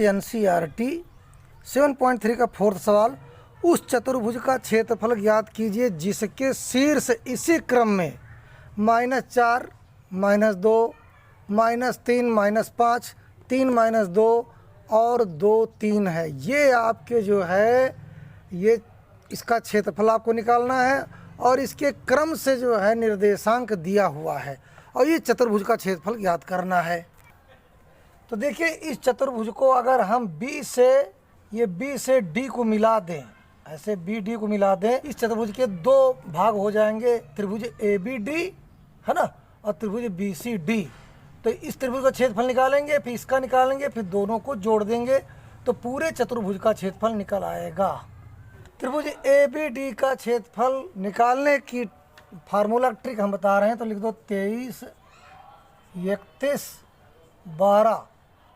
NCERT 7.3 का fourth सवाल, उस चतुर्भुज का क्षेत्रफल ज्ञात कीजिए जिसके शीर्ष इसी क्रम में -4, -2, -3, -5, 3, -2 और 2, 3 है। ये आपके जो है ये इसका क्षेत्रफल आपको निकालना है और इसके क्रम से जो है निर्देशांक दिया हुआ है और ये चतुर्भुज का क्षेत्रफल ज्ञात करना है। तो देखिए इस चतुर्भुज को अगर हम B से D को मिला दें, ऐसे BD को मिला दें, इस चतुर्भुज के दो भाग हो जाएंगे, त्रिभुज ABD है ना और त्रिभुज BCD। तो इस त्रिभुज का क्षेत्रफल निकालेंगे, फिर इसका निकालेंगे, फिर दोनों को जोड़ देंगे तो पूरे चतुर्भुज का क्षेत्रफल निकल आएगा। त्रिभुज ABD का क्षेत्रफल निकालने की फार्मूला ट्रिक हम बता रहे हैं, तो लिख दो 23, 31, 12।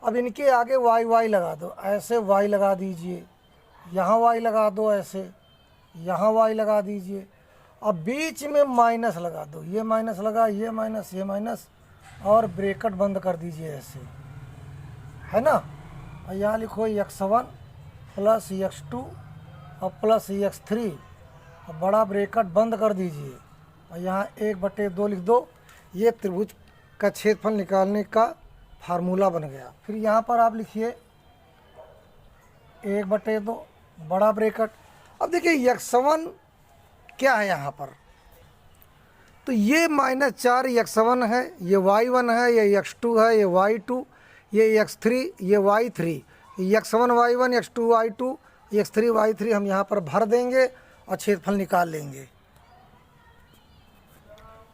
अब इनके आगे y लगा दो, ऐसे y लगा दीजिए, यहाँ y लगा दो, ऐसे यहाँ y लगा दीजिए। अब बीच में माइनस लगा दो, ये माइनस लगा, ये माइनस और ब्रैकेट बंद कर दीजिए ऐसे, है ना। और यहाँ लिखो x1 + x2 और + x3 और बड़ा ब्रैकेट बंद कर दीजिए और यहाँ 1/2 लिख दो। ये त्रिभुज का क्षेत्रफल निकालने का फार्मूला बन गया। फिर यहाँ पर आप लिखिए 1/2 बड़ा ब्रैकेट। अब देखिए x1 क्या है यहाँ पर, तो ये -4 x1 है, ये y1 है, ये x2 है, ये y2, ये x3, ये y3, x1 y1, x2 y2, x3 y3 हम यहाँ पर भर देंगे और क्षेत्रफल निकाल लेंगे।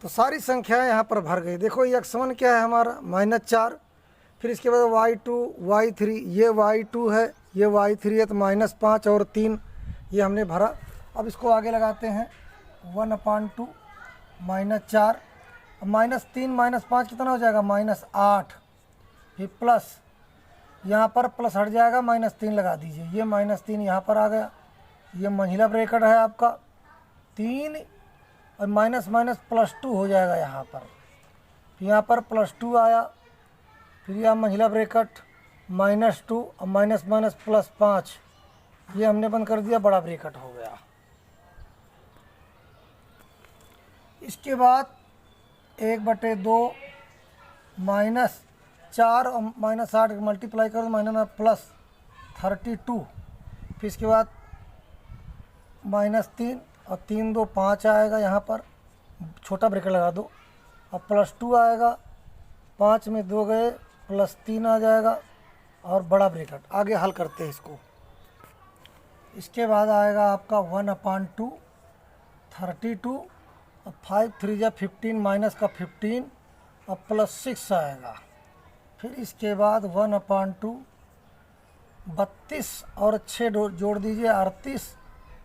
तो सारी संख्याएं यहाँ पर भर गई। देखो x1 क्या है हमारा -4, फिर इसके बाद y2, y3, ये y2 है, ये y3 है, तो -5 और 3 ये हमने भरा। अब इसको आगे लगाते हैं 1/2 -4, -3 -5 कितना हो जाएगा -8, फिर प्लस यहाँ पर प्लस हट जाएगा, -3 लगा दीजिए, ये -3 यहाँ पर आ गया, ये मंझला ब्रैकेट है आपका 3 और माइनस +2 हो जाएगा यहाँ पर, यहाँ पर +2 आया, फिर यह मंझला ब्रैकेट -2 और +5 ये हमने बंद कर दिया, बड़ा ब्रैकेट हो गया। इसके बाद 1/2 -4 और -8 मल्टीप्लाई करो +32, फिर इसके बाद -3 और 3 2 5 आएगा, यहाँ पर छोटा ब्रैकेट लगा दो और +2 आएगा, 5 में 2 गए, +3 आ जाएगा और बड़ा ब्रैकेट। आगे हल करते हैं इसको। इसके बाद आएगा आपका 1/2 32 और 5 3 = 15 माइनस का 15 और +6 आएगा। फिर इसके बाद 1/2 32 और 6 जोड़ दीजिए 38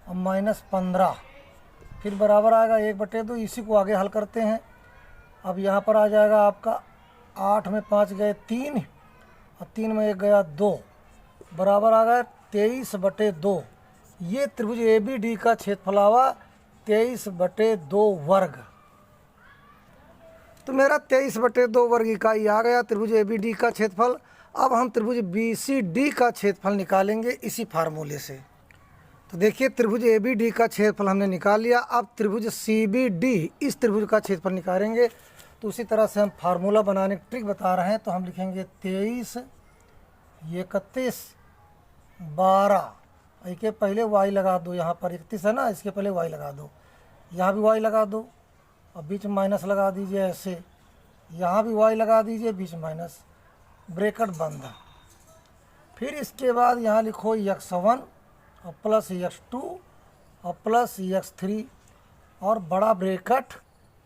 और -15, फिर बराबर आएगा 1/2। इसी को आगे हल करते हैं। अब यहाँ पर आ जाएगा आपका 8 में 5 गए 3 और 3 में 1 गया 2, बराबर आ गया 23/2। ये त्रिभुज ABD का क्षेत्रफल आवा 23/2 वर्ग। तो मेरा 23/2 वर्ग इकाई आ गया त्रिभुज ABD का क्षेत्रफल। अब हम त्रिभुज BCD का क्षेत्रफल निकालेंगे इसी फार्मूले से। तो देखिए त्रिभुज ABD का क्षेत्रफल हमने निकाल लिया। अब त्रिभुज CBD इस त्रिभुज का क्षेत्रफल निकालेंगे। तो उसी तरह से हम फार्मूला बनाने की ट्रिक बता रहे हैं। तो हम लिखेंगे 23, 31, 12, इसके पहले y लगा दो, यहाँ पर 31 है ना, इसके पहले y लगा दो, यहाँ भी y लगा दो और बीच में माइनस लगा दीजिए ऐसे, यहाँ भी y लगा दीजिए, बीच माइनस, ब्रैकेट बंद। फिर इसके बाद यहाँ लिखो x1 और +x2 और +x3 और बड़ा ब्रैकेट,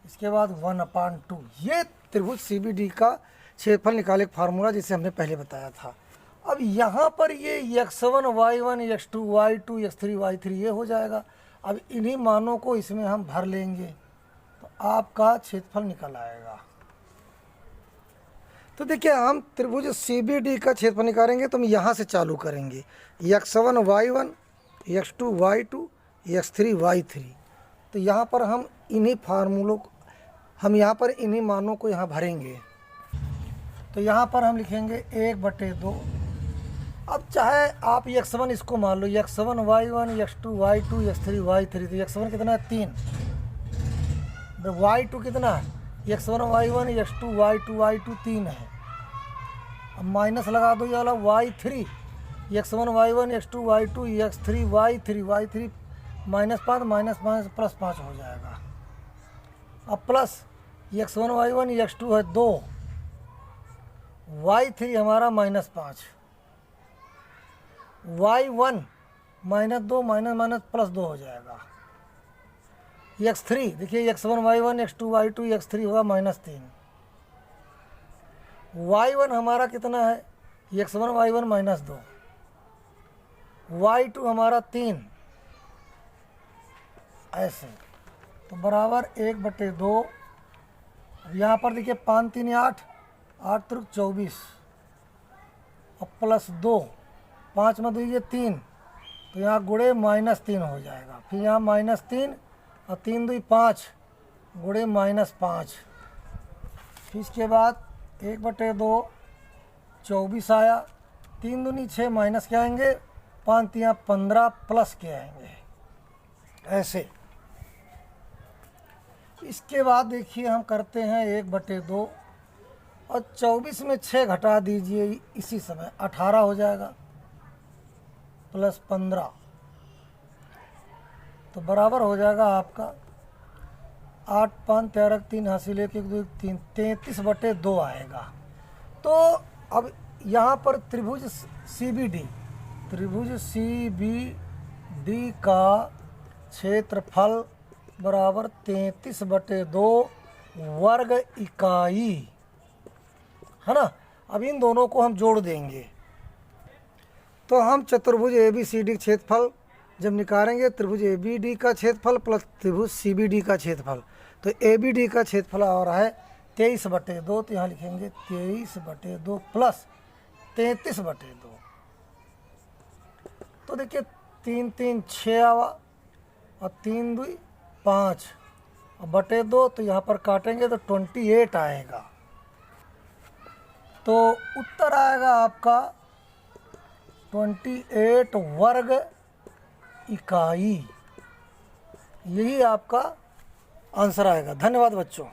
इसके बाद 1/2। ये त्रिभुज CBD का क्षेत्रफल निकाले फार्मूला जिसे हमने पहले बताया था। अब यहाँ पर ये x1 y1 x2 y2 x3 y3 ये हो जाएगा। अब इन्हीं मानों को इसमें हम भर लेंगे तो आपका क्षेत्रफल निकल आएगा। तो देखिए हम त्रिभुज CBD का क्षेत्रफल निकालेंगे तो हम यहाँ से चालू करेंगे, x1 y1 x2 y2 x3 y3। तो यहाँ पर हम इन्हीं फार्मूलों को यहाँ पर इन्हीं मानों को यहाँ भरेंगे। तो यहाँ पर हम लिखेंगे 1/2। अब चाहे आप x1 इसको मान लो, x1 y1 x2 y2 x3 y3, तो x1 कितना है 3, y2 कितना है x1 y1 x2 y2 y2 3 है। अब माइनस लगा दो ये वाला y3, x1 y1 x2 y2 x3 y3 -5 +5 हो जाएगा। अब प्लस x1 y1 x2 है 2, y3 हमारा -5, y1 -2 +2 हो जाएगा। x3 देखिए x1 y1 x2 y2 x3 होगा -3, y1 हमारा कितना है x1 y1 -2, y2 हमारा 3, ऐसे तो बराबर 1/2। अब यहाँ पर देखिए 5 3 8, 8 3 24 और +2, 5 में 2 ये 3, तो यहाँ गुणे -3 हो जाएगा। फिर यहाँ -3 और 3 2 5 गुणे -5। फिर इसके बाद 1/2 24 आया, 3 दूनी 6 माइनस के आएंगे, 5 3 15 प्लस के आएंगे, ऐसे। इसके बाद देखिए हम करते हैं 1/2 और 24 में 6 घटा दीजिए इसी समय, 18 हो जाएगा +15, तो बराबर हो जाएगा आपका 8 5 13 3 हासिल 1 1 2 3 33/2 आएगा। तो अब यहाँ पर त्रिभुज CBD का क्षेत्रफल बराबर 33/2 वर्ग इकाई है ना। अब इन दोनों को हम जोड़ देंगे, तो हम चतुर्भुज ABCD का क्षेत्रफल जब निकालेंगे, त्रिभुज ABD का क्षेत्रफल प्लस त्रिभुज CBD का क्षेत्रफल, तो ABD का क्षेत्रफल आ रहा है 23/2, तो यहाँ लिखेंगे 23/2 प्लस 33/2। तो देखिए 3 3 6 आवा और 3 2 5 और /2, तो यहाँ पर काटेंगे तो 28 आएगा। तो उत्तर आएगा आपका 28 वर्ग इकाई, यही आपका आंसर आएगा। धन्यवाद बच्चों।